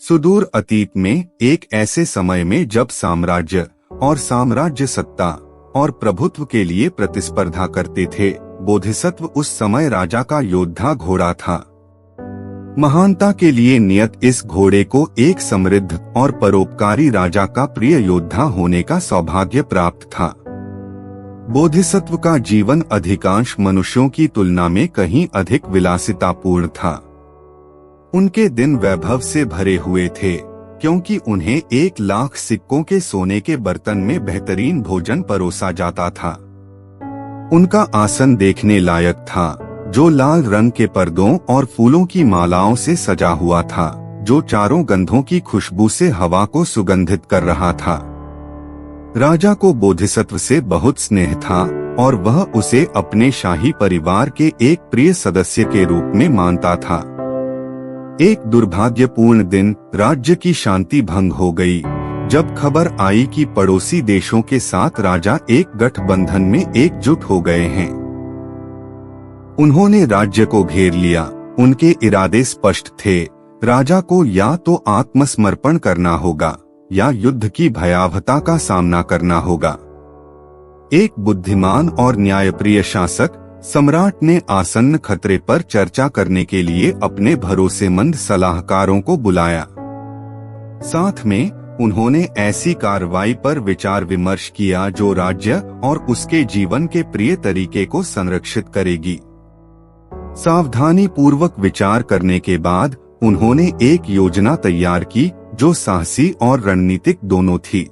सुदूर अतीत में एक ऐसे समय में जब साम्राज्य और साम्राज्य सत्ता और प्रभुत्व के लिए प्रतिस्पर्धा करते थे, बोधिसत्व उस समय राजा का योद्धा घोड़ा था। महानता के लिए नियत इस घोड़े को एक समृद्ध और परोपकारी राजा का प्रिय योद्धा होने का सौभाग्य प्राप्त था। बोधिसत्व का जीवन अधिकांश मनुष्यों की तुलना में कहीं अधिक विलासितापूर्ण था। उनके दिन वैभव से भरे हुए थे, क्योंकि उन्हें 1,00,000 सिक्कों के सोने के बर्तन में बेहतरीन भोजन परोसा जाता था। उनका आसन देखने लायक था, जो लाल रंग के पर्दों और फूलों की मालाओं से सजा हुआ था, जो चारों गंधों की खुशबू से हवा को सुगंधित कर रहा था। राजा को बोधिसत्व से बहुत स्नेह था और वह उसे अपने शाही परिवार के एक प्रिय सदस्य के रूप में मानता था। एक दुर्भाग्यपूर्ण दिन राज्य की शांति भंग हो गई, जब खबर आई कि पड़ोसी देशों के साथ राजा एक गठबंधन में एकजुट हो गए हैं। उन्होंने राज्य को घेर लिया। उनके इरादे स्पष्ट थे, राजा को या तो आत्मसमर्पण करना होगा या युद्ध की भयावहता का सामना करना होगा। एक बुद्धिमान और न्यायप्रिय शासक सम्राट ने आसन्न खतरे पर चर्चा करने के लिए अपने भरोसेमंद सलाहकारों को बुलाया। साथ में उन्होंने ऐसी कार्रवाई पर विचार विमर्श किया जो राज्य और उसके जीवन के प्रिय तरीके को संरक्षित करेगी। सावधानी पूर्वक विचार करने के बाद उन्होंने एक योजना तैयार की जो साहसी और रणनीतिक दोनों थी।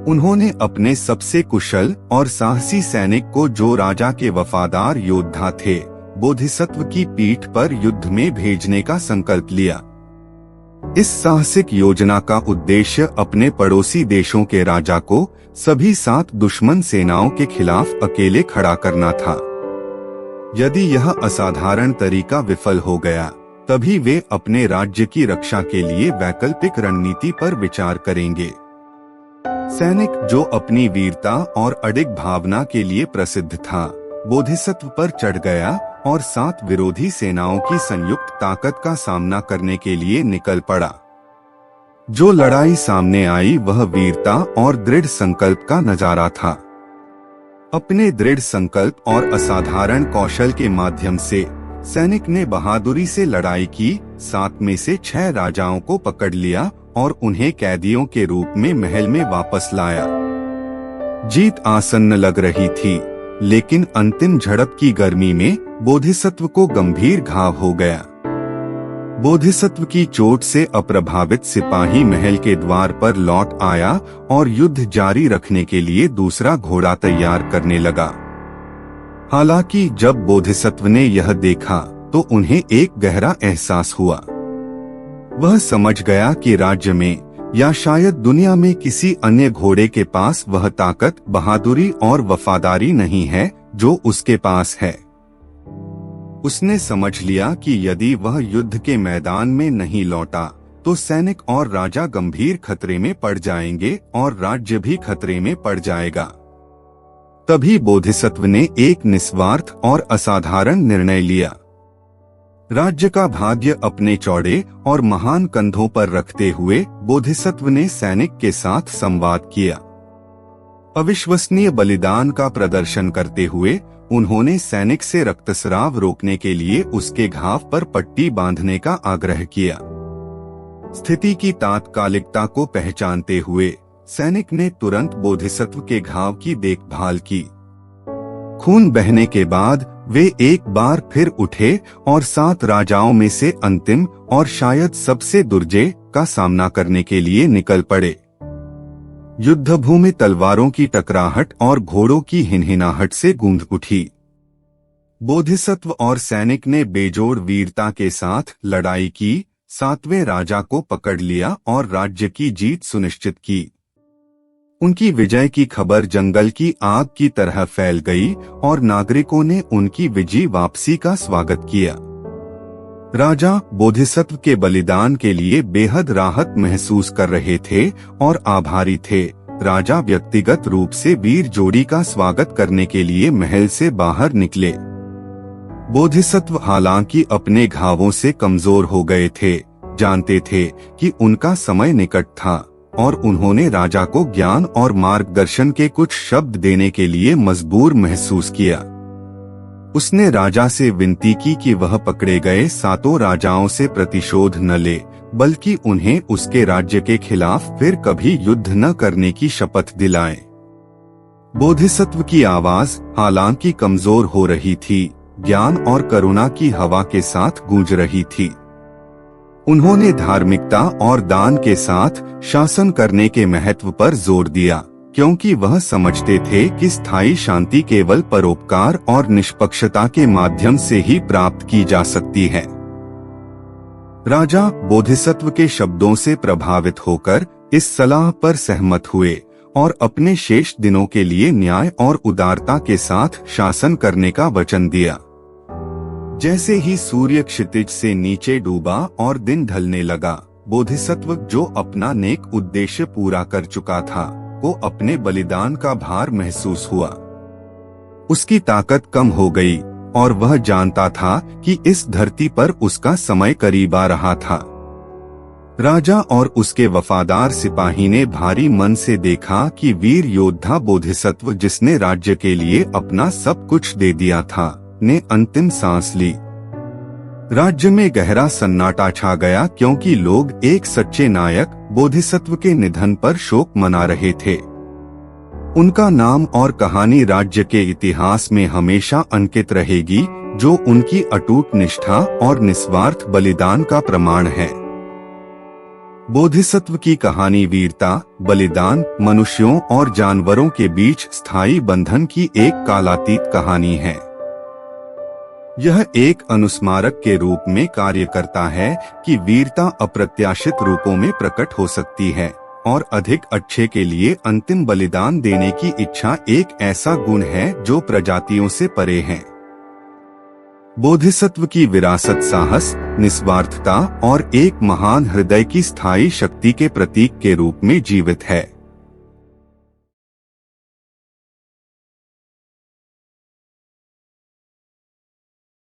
उन्होंने अपने सबसे कुशल और साहसी सैनिक को, जो राजा के वफादार योद्धा थे, बोधिसत्व की पीठ पर युद्ध में भेजने का संकल्प लिया। इस साहसिक योजना का उद्देश्य अपने पड़ोसी देशों के राजा को सभी 7 दुश्मन सेनाओं के खिलाफ अकेले खड़ा करना था। यदि यह असाधारण तरीका विफल हो गया, तभी वे अपने राज्य की रक्षा के लिए वैकल्पिक रणनीति पर विचार करेंगे। सैनिक, जो अपनी वीरता और अडिग भावना के लिए प्रसिद्ध था, बोधिसत्व पर चढ़ गया और 7 विरोधी सेनाओं की संयुक्त ताकत का सामना करने के लिए निकल पड़ा। जो लड़ाई सामने आई वह वीरता और दृढ़ संकल्प का नजारा था। अपने दृढ़ संकल्प और असाधारण कौशल के माध्यम से सैनिक ने बहादुरी से लड़ाई की, 7 में से 6 राजाओं को पकड़ लिया और उन्हें कैदियों के रूप में महल में वापस लाया। जीत आसन्न लग रही थी, लेकिन अंतिम झड़प की गर्मी में बोधिसत्व को गंभीर घाव हो गया। बोधिसत्व की चोट से अप्रभावित सिपाही महल के द्वार पर लौट आया और युद्ध जारी रखने के लिए दूसरा घोड़ा तैयार करने लगा। हालांकि जब बोधिसत्व ने यह देखा तो उन्हें एक गहरा एहसास हुआ। वह समझ गया कि राज्य में या शायद दुनिया में किसी अन्य घोड़े के पास वह ताकत, बहादुरी और वफादारी नहीं है जो उसके पास है। उसने समझ लिया कि यदि वह युद्ध के मैदान में नहीं लौटा तो सैनिक और राजा गंभीर खतरे में पड़ जाएंगे और राज्य भी खतरे में पड़ जाएगा। तभी बोधिसत्व ने एक निस्वार्थ और असाधारण निर्णय लिया। राज्य का भाग्य अपने चौड़े और महान कंधों पर रखते हुए बोधिसत्व ने सैनिक के साथ संवाद किया। अविश्वसनीय बलिदान का प्रदर्शन करते हुए उन्होंने सैनिक से रक्तस्राव रोकने के लिए उसके घाव पर पट्टी बांधने का आग्रह किया। स्थिति की तात्कालिकता को पहचानते हुए सैनिक ने तुरंत बोधिसत्व के घाव की देखभाल की। खून बहने के बाद वे एक बार फिर उठे और 7 राजाओं में से अंतिम और शायद सबसे दुर्जय का सामना करने के लिए निकल पड़े। युद्धभूमि तलवारों की टकराहट और घोड़ों की हिनहिनाहट से गूंज उठी। बोधिसत्व और सैनिक ने बेजोड़ वीरता के साथ लड़ाई की, 7वें राजा को पकड़ लिया और राज्य की जीत सुनिश्चित की। उनकी विजय की खबर जंगल की आग की तरह फैल गई और नागरिकों ने उनकी विजयी वापसी का स्वागत किया। राजा बोधिसत्व के बलिदान के लिए बेहद राहत महसूस कर रहे थे और आभारी थे। राजा व्यक्तिगत रूप से वीर जोड़ी का स्वागत करने के लिए महल से बाहर निकले। बोधिसत्व हालांकि अपने घावों से कमजोर हो गए थे, जानते थे कि उनका समय निकट था और उन्होंने राजा को ज्ञान और मार्गदर्शन के कुछ शब्द देने के लिए मजबूर महसूस किया। उसने राजा से विनती की कि वह पकड़े गए 7 राजाओं से प्रतिशोध न ले, बल्कि उन्हें उसके राज्य के खिलाफ फिर कभी युद्ध न करने की शपथ दिलाए। बोधिसत्व की आवाज हालांकि कमजोर हो रही थी, ज्ञान और करुणा की हवा के साथ गूंज रही थी। उन्होंने धार्मिकता और दान के साथ शासन करने के महत्व पर जोर दिया, क्योंकि वह समझते थे कि स्थायी शांति केवल परोपकार और निष्पक्षता के माध्यम से ही प्राप्त की जा सकती है। राजा बोधिसत्व के शब्दों से प्रभावित होकर इस सलाह पर सहमत हुए और अपने शेष दिनों के लिए न्याय और उदारता के साथ शासन करने का वचन दिया। जैसे ही सूर्य क्षितिज से नीचे डूबा और दिन ढलने लगा, बोधिसत्व जो अपना नेक उद्देश्य पूरा कर चुका था, को अपने बलिदान का भार महसूस हुआ। उसकी ताकत कम हो गई और वह जानता था कि इस धरती पर उसका समय करीब आ रहा था। राजा और उसके वफादार सिपाही ने भारी मन से देखा कि वीर योद्धा बोधिसत्व, जिसने राज्य के लिए अपना सब कुछ दे दिया था, ने अंतिम सांस ली। राज्य में गहरा सन्नाटा छा गया, क्योंकि लोग एक सच्चे नायक बोधिसत्व के निधन पर शोक मना रहे थे। उनका नाम और कहानी राज्य के इतिहास में हमेशा अंकित रहेगी, जो उनकी अटूट निष्ठा और निस्वार्थ बलिदान का प्रमाण है। बोधिसत्व की कहानी वीरता, बलिदान, मनुष्यों और जानवरों के बीच स्थायी बंधन की एक कालातीत कहानी है। यह एक अनुस्मारक के रूप में कार्य करता है कि वीरता अप्रत्याशित रूपों में प्रकट हो सकती है और अधिक अच्छे के लिए अंतिम बलिदान देने की इच्छा एक ऐसा गुण है जो प्रजातियों से परे है। बोधिसत्व की विरासत साहस, निस्वार्थता और एक महान हृदय की स्थायी शक्ति के प्रतीक के रूप में जीवित है।